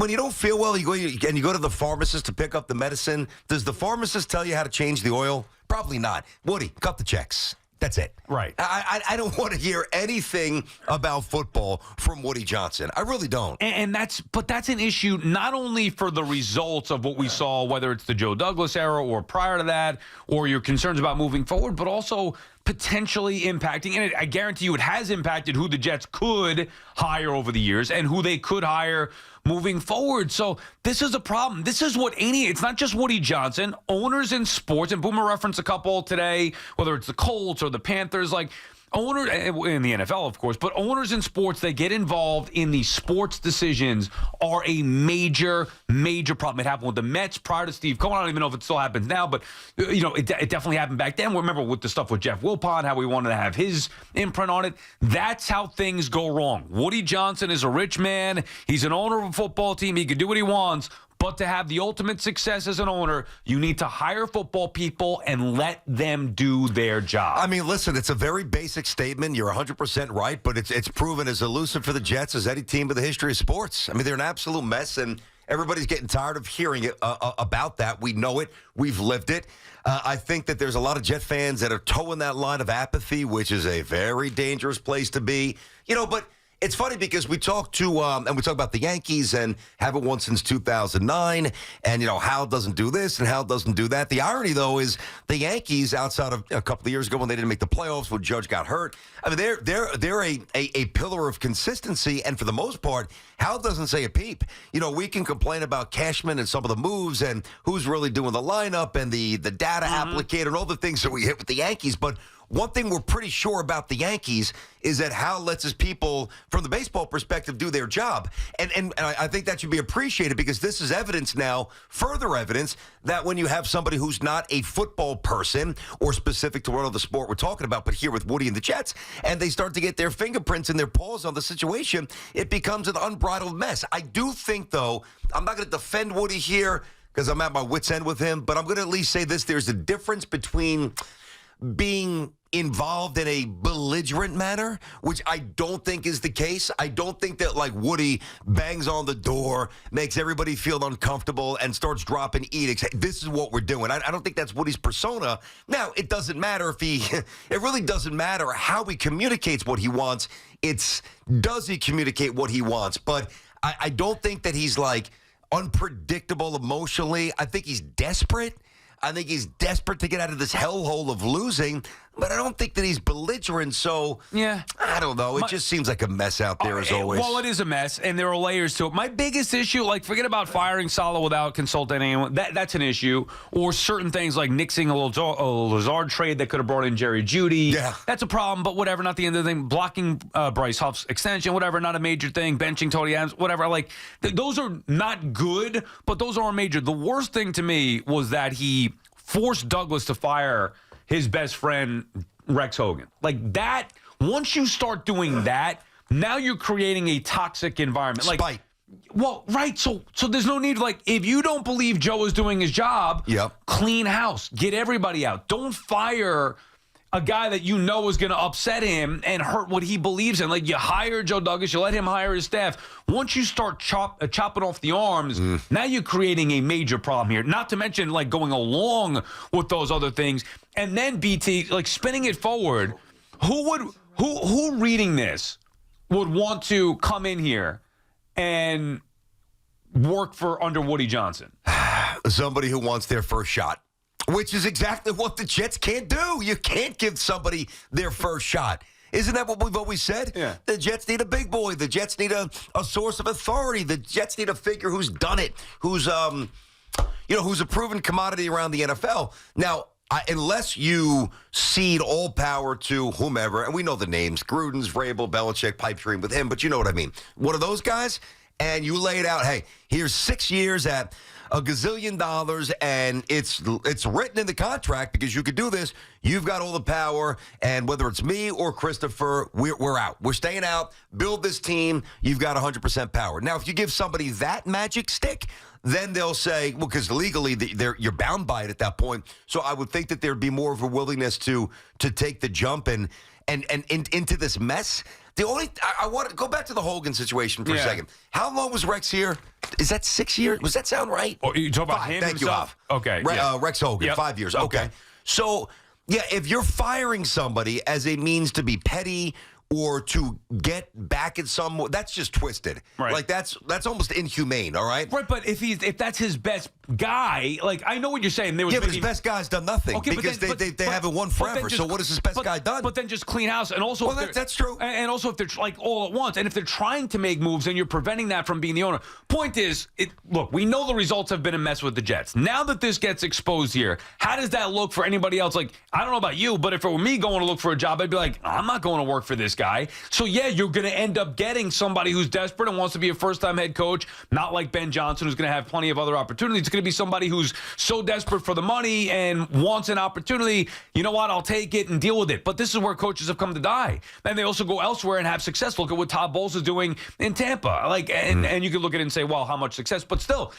when you don't feel well, you go to the pharmacist to pick up the medicine. Does the pharmacist tell you how to change the oil? Probably not. Woody, cut the checks. That's it. Right. I don't want to hear anything about football from Woody Johnson. I really don't. And that's an issue not only for the results of what we saw, whether it's the Joe Douglas era or prior to that, or your concerns about moving forward, but also potentially impacting, and I guarantee you it has impacted who the Jets could hire over the years and who they could hire moving forward. So this is a problem. This is what it's not just Woody Johnson, owners in sports, and Boomer referenced a couple today, whether it's the Colts or the Panthers, like owners in the NFL, of course, but owners in sports that get involved in these sports decisions are a major, major problem. It happened with the Mets prior to Steve Cohen. I don't even know if it still happens now, but it definitely happened back then. Remember with the stuff with Jeff Wilpon, how we wanted to have his imprint on it. That's how things go wrong. Woody Johnson is a rich man. He's an owner of a football team. He can do what he wants. But to have the ultimate success as an owner, you need to hire football people and let them do their job. I mean, listen, it's a very basic statement. You're 100% right, but it's proven as elusive for the Jets as any team in the history of sports. I mean, they're an absolute mess, and everybody's getting tired of hearing it about that. We know it. We've lived it. I think that there's a lot of Jet fans that are towing that line of apathy, which is a very dangerous place to be. But it's funny because we talk about the Yankees and haven't won since 2009, and Hal doesn't do this and Hal doesn't do that. The irony, though, is the Yankees, outside of a couple of years ago when they didn't make the playoffs when Judge got hurt, I mean they're a pillar of consistency, and for the most part, Hal doesn't say a peep. We can complain about Cashman and some of the moves and who's really doing the lineup and the data applicator and all the things that we hit with the Yankees, but one thing we're pretty sure about the Yankees is that Hal lets his people, from the baseball perspective, do their job. And I think that should be appreciated because this is evidence now, further evidence, that when you have somebody who's not a football person or specific to what other sport we're talking about, but here with Woody and the Jets, and they start to get their fingerprints and their paws on the situation, it becomes an unbridled mess. I do think, though, I'm not going to defend Woody here because I'm at my wit's end with him, but I'm going to at least say this. There's a difference between being involved in a belligerent manner, which I don't think is the case. I don't think that, like, Woody bangs on the door, makes everybody feel uncomfortable, and starts dropping edicts. Hey, this is what we're doing. I don't think that's Woody's persona. Now, it doesn't matter if it really doesn't matter how he communicates what he wants. Does he communicate what he wants? But I don't think that he's, like, unpredictable emotionally. I think he's desperate. I think he's desperate to get out of this hellhole of losing, but I don't think that he's belligerent. So, yeah, I don't know. It just seems like a mess out there as always. Well, it is a mess, and there are layers to it. My biggest issue, forget about firing Saleh without consulting anyone. That's an issue. Or certain things like nixing a Lazard trade that could have brought in Jerry Jeudy. Yeah. That's a problem, but whatever, not the end of the thing. Blocking Bryce Huff's extension, whatever, not a major thing. Benching Tony Adams, whatever. Those are not good, but those are major. The worst thing to me was that he forced Douglas to fire his best friend, Rex Hogan. That, once you start doing that, now you're creating a toxic environment. Spite. Well, right. So there's no need, if you don't believe Joe is doing his job, clean house. Get everybody out. Don't fire a guy that you know is going to upset him and hurt what he believes in. You hire Joe Douglas, you let him hire his staff. Once you start chopping off the arms, now you're creating a major problem here. Not to mention, going along with those other things. And then, BT, spinning it forward, who reading this would want to come in here and work under Woody Johnson? Somebody who wants their first shot. Which is exactly what the Jets can't do. You can't give somebody their first shot. Isn't that what we've always said? Yeah. The Jets need a big boy. The Jets need a source of authority. The Jets need a figure who's done it, who's a proven commodity around the NFL. Now, unless you cede all power to whomever, and we know the names, Gruden's, Vrabel, Belichick, pipe dream with him, but you know what I mean. One of those guys, and you lay it out, hey, here's 6 years at $1 gazillion, and it's written in the contract because you could do this. You've got all the power, and whether it's me or Christopher, we're out. We're staying out. Build this team. You've got 100% power. Now, if you give somebody that magic stick, then they'll say, well, because legally you're bound by it at that point. So I would think that there'd be more of a willingness to take the jump and into this mess I want to go back to the Hogan situation for a Yeah. second. How long was Rex here? Is that 6 years? Does that sound right? Oh, you talk about 5. him Thank himself? you, Hoff. Okay. Yeah. Rex Hogan, Yep. 5 years. Okay. So, yeah, if you're firing somebody as a means to be petty or to get back at someone, that's just twisted. Right. Like that's almost inhumane. All right. Right, but if that's his best guy, like I know what you're saying. There was Yeah, but maybe, his best guy's done nothing Okay, but because then- but- they haven't won but then forever. just- So what has his best guy done? But then just clean house, and also Well, if they're- that's true. And also if they're like all at once, and if they're trying to make moves, and you're preventing that from being the owner. Point is, look, we know the results have been a mess with the Jets. Now that this gets exposed here, how does that look for anybody else? Like I don't know about you, but if it were me going to look for a job, I'd be like, I'm not going to work for this guy. So yeah, you're going to end up getting somebody who's desperate and wants to be a first-time head coach, not like Ben Johnson, who's going to have plenty of other opportunities. It's going to be somebody who's so desperate for the money and wants an opportunity. You know what? I'll take it and deal with it. But this is where coaches have come to die. And they also go elsewhere and have success. Look at what Todd Bowles is doing in Tampa. Like, and you can look at it and say, well, how much success? But still,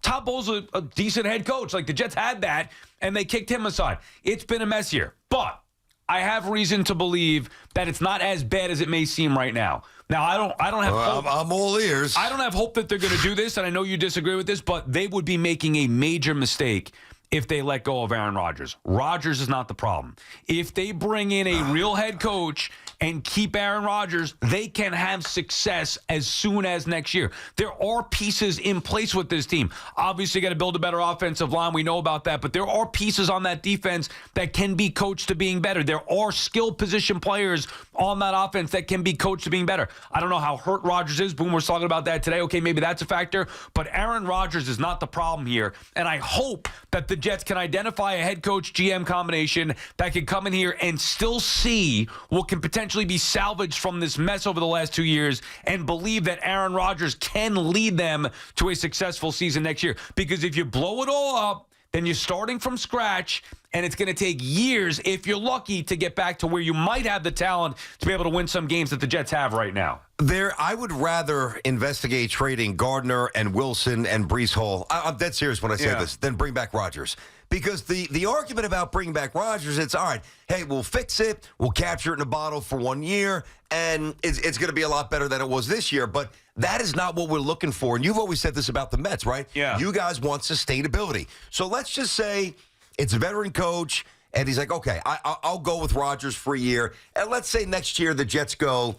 Todd Bowles is a decent head coach. Like the Jets had that, and they kicked him aside. It's been a mess here. But I have reason to believe that it's not as bad as it may seem right now. Now, I don't have hope. I'm all ears. I don't have hope that they're going to do this, and I know you disagree with this, but they would be making a major mistake if they let go of Aaron Rodgers. Rodgers is not the problem. If they bring in a real head coach and keep Aaron Rodgers, they can have success as soon as next year. There are pieces in place with this team. Obviously, got to build a better offensive line. We know about that. But there are pieces on that defense that can be coached to being better. There are skill position players on that offense that can be coached to being better. I don't know how hurt Rodgers is. Boom was talking about that today. Okay, maybe that's a factor. But Aaron Rodgers is not the problem here. And I hope that the Jets can identify a head coach GM combination that can come in here and still see what can potentially be salvaged from this mess over the last 2 years and believe that Aaron Rodgers can lead them to a successful season next year. Because if you blow it all up, then you're starting from scratch, and it's going to take years, if you're lucky, to get back to where you might have the talent to be able to win some games that the Jets have right now. I would rather investigate trading Gardner and Wilson and Breece Hall. I'm dead serious when I say this, than bring back Rodgers. Because the argument about bringing back Rodgers, it's all right, hey, we'll fix it, we'll capture it in a bottle for 1 year, and it's going to be a lot better than it was this year. But that is not what we're looking for. And you've always said this about the Mets, right? Yeah. You guys want sustainability. So let's just say it's a veteran coach, and he's like, okay, I'll go with Rodgers for a year. And let's say next year the Jets go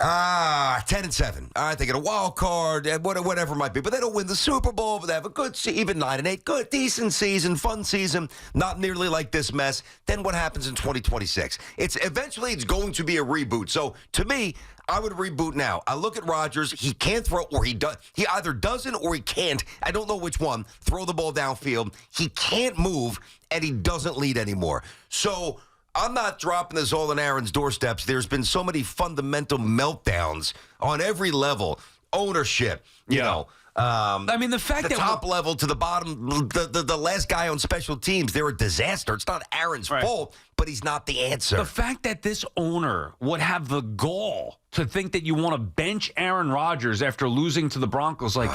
10-7. All right, they get a wild card, whatever it might be, but they don't win the Super Bowl. But they have a good, even 9-8, good, decent season, fun season, not nearly like this mess. Then what happens in 2026? Eventually it's going to be a reboot. So to me, I would reboot now. I look at Rodgers. He can't throw, or he does. He either doesn't or he can't. I don't know which one. Throw the ball downfield. He can't move, and he doesn't lead anymore. So I'm not dropping this all on Aaron's doorsteps. There's been so many fundamental meltdowns on every level. Ownership, you know. I mean, the fact the that top level to the bottom, the last guy on special teams, they're a disaster. It's not Aaron's fault, but he's not the answer. The fact that this owner would have the gall to think that you want to bench Aaron Rodgers after losing to the Broncos, like,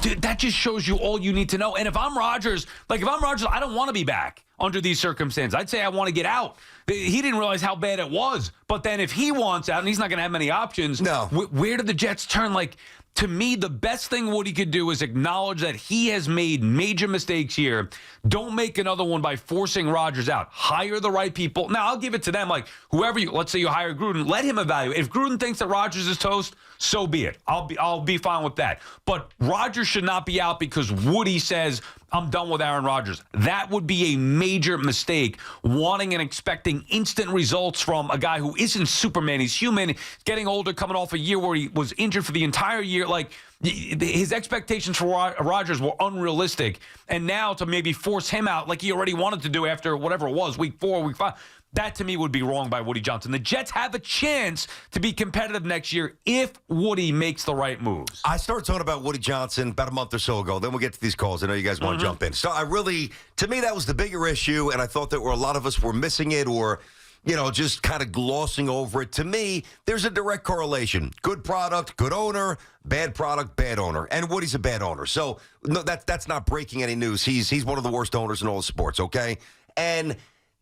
dude, that just shows you all you need to know. And if I'm Rodgers, I don't want to be back under these circumstances. I'd say I want to get out. He didn't realize how bad it was. But then if he wants out, and he's not going to have many options, where did the Jets turn? Like, to me, the best thing Woody could do is acknowledge that he has made major mistakes here. Don't make another one by forcing Rodgers out. Hire the right people. Now, I'll give it to them. Like, let's say you hire Gruden, let him evaluate. If Gruden thinks that Rodgers is toast, so be it. I'll be fine with that. But Rodgers should not be out because Woody says, I'm done with Aaron Rodgers. That would be a major mistake, wanting and expecting instant results from a guy who isn't Superman. He's human, getting older, coming off a year where he was injured for the entire year. Like, his expectations for Rodgers were unrealistic. And now to maybe force him out like he already wanted to do after whatever it was, week 4, week 5, that to me would be wrong by Woody Johnson. The Jets have a chance to be competitive next year if Woody makes the right moves. I started talking about Woody Johnson about a month or so ago. Then we'll get to these calls. I know you guys want to jump in. So to me, that was the bigger issue, and I thought that a lot of us were missing it or, just kind of glossing over it. To me, there's a direct correlation. Good product, good owner. Bad product, bad owner. And Woody's a bad owner. So no, that's not breaking any news. He's one of the worst owners in all of sports, okay? And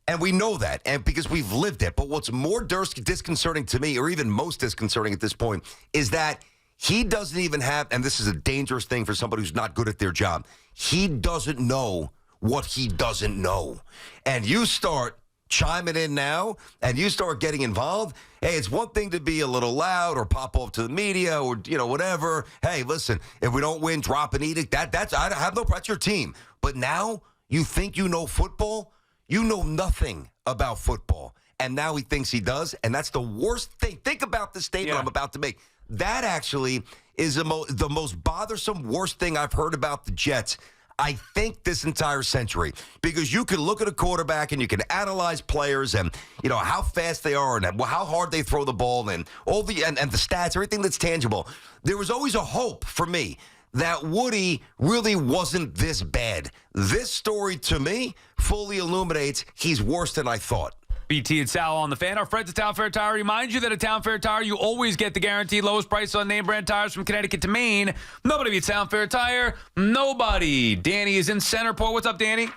And we know that, and because we've lived it. But what's more disconcerting to me, or even most disconcerting at this point, is that he doesn't even have, and this is a dangerous thing for somebody who's not good at their job, he doesn't know what he doesn't know. And you start chiming in now, and you start getting involved. Hey, it's one thing to be a little loud or pop off to the media or, whatever. Hey, listen, if we don't win, drop an edict. That's your team. But now you think you know football? You know nothing about football. And now he thinks he does, and that's the worst thing. Think about the statement I'm about to make. That actually is the most bothersome, worst thing I've heard about the Jets, I think, this entire century. Because you can look at a quarterback and you can analyze players and, how fast they are and how hard they throw the ball and all the stats, everything that's tangible. There was always a hope for me that Woody really wasn't this bad. This story, to me, fully illuminates he's worse than I thought. BT and Sal on the Fan. Our friends at Town Fair Tire remind you that at Town Fair Tire, you always get the guaranteed lowest price on name brand tires from Connecticut to Maine. Nobody beats Town Fair Tire. Nobody. Danny is in Centerport. What's up, Danny?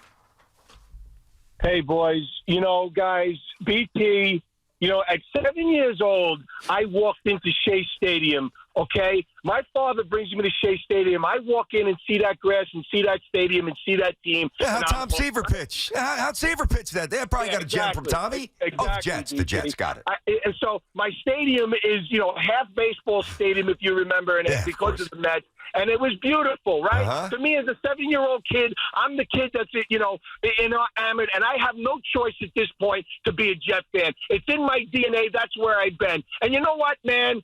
Hey, boys. Guys, BT, at 7 years old, I walked into Shea Stadium, okay? My father brings me to Shea Stadium. I walk in and see that grass and see that stadium and see that team. Yeah, how'd Tom Seaver pitch? How'd Seaver pitch that? They probably got a gem from Tommy. Exactly, The Jets, got it. And so my stadium is, half baseball stadium, if you remember, and it's because of the Mets. And it was beautiful, right? Uh-huh. To me, as a 7-year-old kid, I'm the kid that's, enamored, and I have no choice at this point to be a Jet fan. It's in my DNA. That's where I've been. And you know what, man?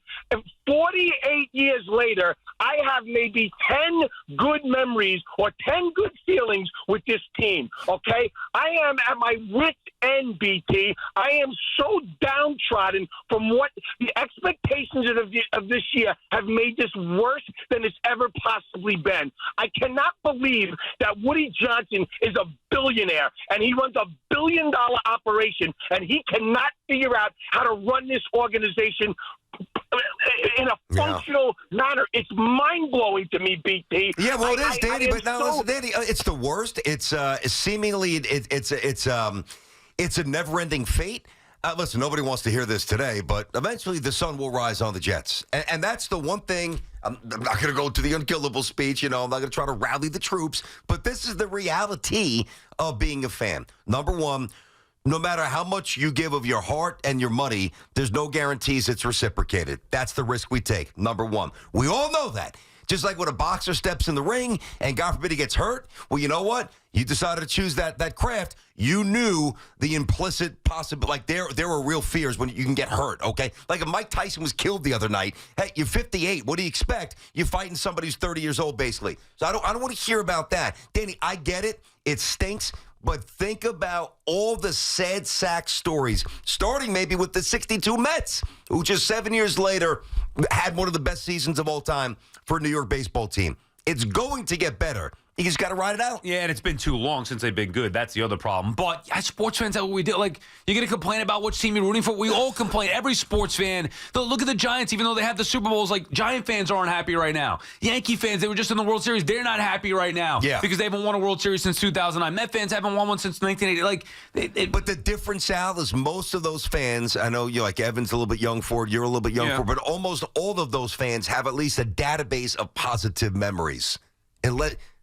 48 years later, I have maybe 10 good memories or 10 good feelings with this team, okay? I am at my wit's end, BT. I am so downtrodden from what the expectations of this year have made this worse than it's ever possibly been. I cannot believe that Woody Johnson is a billionaire and he runs a billion-dollar operation and he cannot figure out how to run this organization in a functional manner. It's mind-blowing to me, BT. Yeah, well, it is, Danny. But now, listen, Danny, it's the worst. It's seemingly it's a never-ending fate. Listen, nobody wants to hear this today, but eventually the sun will rise on the Jets, and that's the one thing. I'm not going to go to the unkillable speech. I'm not going to try to rally the troops, but this is the reality of being a fan. Number one. No matter how much you give of your heart and your money, there's no guarantees it's reciprocated. That's the risk we take, number one. We all know that. Just like when a boxer steps in the ring and God forbid he gets hurt, well, you know what? You decided to choose that craft. You knew the implicit possibility. Like there were real fears when you can get hurt, okay? Like if Mike Tyson was killed the other night, hey, you're 58. What do you expect? You're fighting somebody who's 30 years old, basically. So I don't want to hear about that. Danny, I get it. It stinks. But think about all the sad sack stories, starting maybe with the 62 Mets, who just 7 years later had one of the best seasons of all time for a New York baseball team. It's going to get better. You just got to ride it out. Yeah, and it's been too long since they've been good. That's the other problem. But as sports fans, that's what we do. Like, you're going to complain about which team you're rooting for? We all complain. Every sports fan. Look at the Giants, even though they have the Super Bowls. Like, Giant fans aren't happy right now. Yankee fans, they were just in the World Series. They're not happy right now. Yeah. Because they haven't won a World Series since 2009. Met fans haven't won one since 1980. But the difference, Al, is most of those fans, I know you're like Evan's a little bit young for it, you're a little bit young for it, but almost all of those fans have at least a database of positive memories.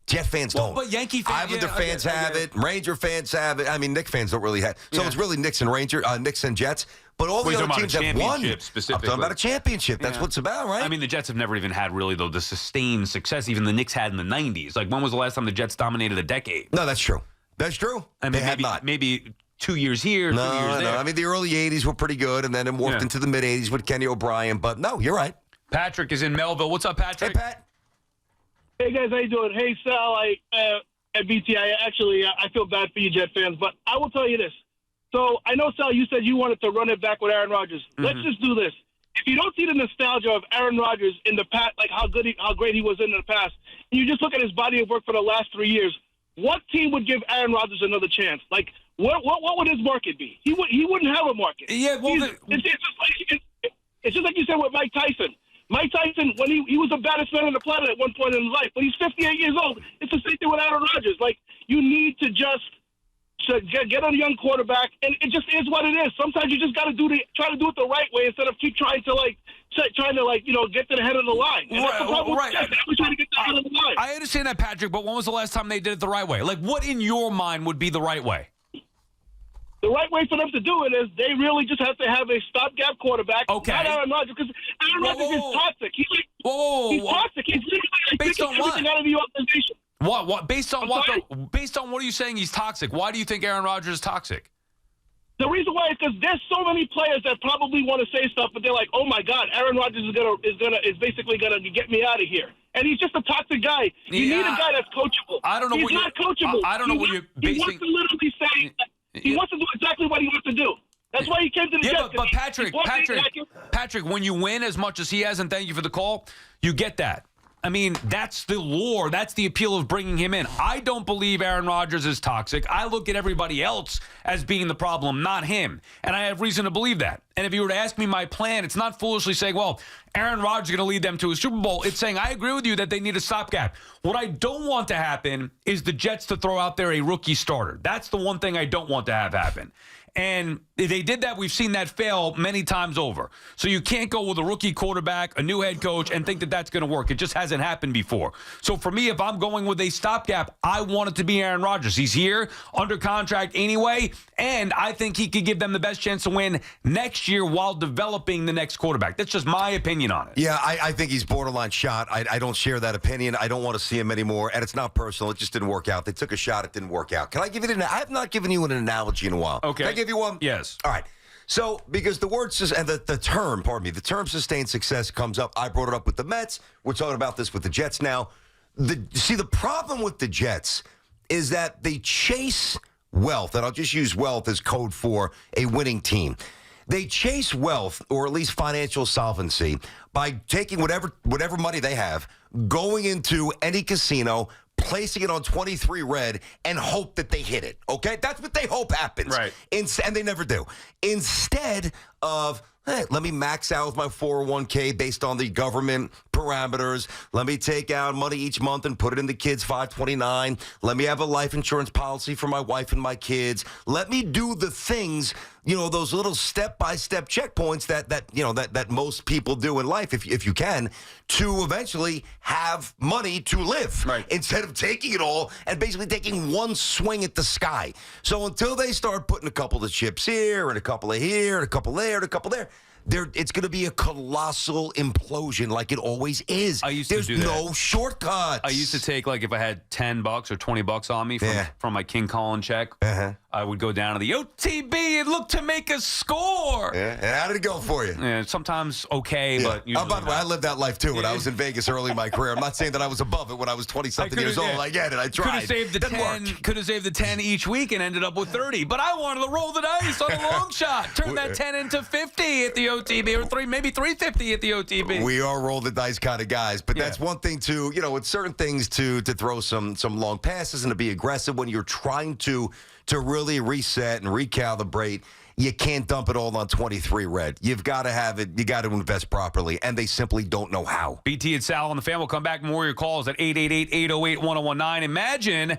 Jet fans don't. But Yankee fans, Islander fans have it. Ranger fans have it. I mean, Knicks fans don't really have. So it's really Knicks and Jets. But all the other teams have won. I'm talking about a championship. That's what it's about, right? I mean, the Jets have never even had really the sustained success even the Knicks had in the 90s. Like, when was the last time the Jets dominated a decade? No, that's true. That's true. I mean, they have not. Maybe 2 years here, 2 years there. No. I mean, the early 80s were pretty good, and then it morphed into the mid-80s with Kenny O'Brien. But no, you're right. Patrick is in Melville. What's up, Patrick? Hey, Pat. Hey, guys, how you doing? Hey, Sal, at BT, I feel bad for you Jet fans, but I will tell you this. So I know, Sal, you said you wanted to run it back with Aaron Rodgers. Mm-hmm. Let's just do this. If you don't see the nostalgia of Aaron Rodgers in the past, like how great he was in the past, and you just look at his body of work for the last 3 years, what team would give Aaron Rodgers another chance? Like, what would his market be? He wouldn't have a market. Yeah, well, it's just like you said with Mike Tyson. Mike Tyson, when he was the baddest man on the planet at one point in his life, but he's 58 years old. It's the same thing with Aaron Rodgers. Like, you need to just So get a young quarterback, and it just is what it is. Sometimes you just got to try to do it the right way instead of keep trying to get to the head of the line. And that's the problem with the Jets. They're trying to get to the head of the line. I understand that, Patrick, but when was the last time they did it the right way? Like, what in your mind would be the right way? The right way for them to do it is they really just have to have a stopgap quarterback. Okay. Not Aaron Rodgers, because Aaron Rodgers is toxic. He's toxic. He's literally Based on what? everything out of the organization. What? Based on I'm what? sorry? Based on what are you saying he's toxic? Why do you think Aaron Rodgers is toxic? The reason why is because there's so many players that probably want to say stuff, but they're like, "Oh my God, Aaron Rodgers is basically gonna get me out of here." And he's just a toxic guy. You need a guy that's coachable. I don't know. He's not coachable. I don't know what you're He basing. wants to literally say. He wants to do exactly what he wants to do. That's why he came to the Jets. But Patrick, when you win as much as he has, and thank you for the call, you get that. I mean, that's the lure. That's the appeal of bringing him in. I don't believe Aaron Rodgers is toxic. I look at everybody else as being the problem, not him. And I have reason to believe that. And if you were to ask me my plan, it's not foolishly saying, well, Aaron Rodgers is going to lead them to a Super Bowl. It's saying, I agree with you that they need a stopgap. What I don't want to happen is the Jets to throw out there a rookie starter. That's the one thing I don't want to have happen. And if they did that, we've seen that fail many times over. So you can't go with a rookie quarterback, a new head coach, and think that that's going to work. It just hasn't happened before. So for me, if I'm going with a stopgap, I want it to be Aaron Rodgers. He's here under contract anyway, and I think he could give them the best chance to win next year while developing the next quarterback. That's just my opinion on it. Yeah, I think he's borderline shot. I don't share that opinion. I don't want to see him anymore, and it's not personal. It just didn't work out. They took a shot. It didn't work out. Can I give you I have not given you an analogy in a while. Okay. Can I give you one? Yes. All right. So, because the term sustained success comes up. I brought it up with the Mets. We're talking about this with the Jets now. The problem with the Jets is that they chase wealth, and I'll just use wealth as code for a winning team. They chase wealth, or at least financial solvency, by taking whatever money they have, going into any casino, placing it on 23 red, and hope that they hit it. Okay? That's what they hope happens. Right. And they never do. Instead of, hey, let me max out with my 401k based on the government parameters. Let me take out money each month and put it in the kids' 529. Let me have a life insurance policy for my wife and my kids. Let me do the things, those little step-by-step checkpoints that most people do in life, if you can, to eventually have money to live. Right. Instead of taking it all and basically taking one swing at the sky. So until they start putting a couple of chips here and a couple of here and a couple there and a couple there, it's going to be a colossal implosion like it always is. There's no shortcuts. I used to take, like, if I had $10 or $20 on me from my King Colin check, I would go down to the OTB and look to make a score. Yeah. And how did it go for you? Yeah, sometimes okay, but usually by the way, I lived that life too when Yeah. I was in Vegas early in my career. I'm not saying that I was above it when I was 20-something years old. I get it. I tried. Could have saved the Didn't 10. work. Could have saved the 10 each week and ended up with 30. But I wanted to roll the dice on a long shot. Turn that 10 into 50 at the OTB, or maybe 350 at the OTB. We are roll the dice kind of guys, but that's one thing to, with certain things to throw some long passes and to be aggressive when you're trying to really reset and recalibrate. You can't dump it all on 23 red. You've got to have it. You got to invest properly, and they simply don't know how. BT and Sal on the Fan will come back. More of your calls at 888-808-1019. Imagine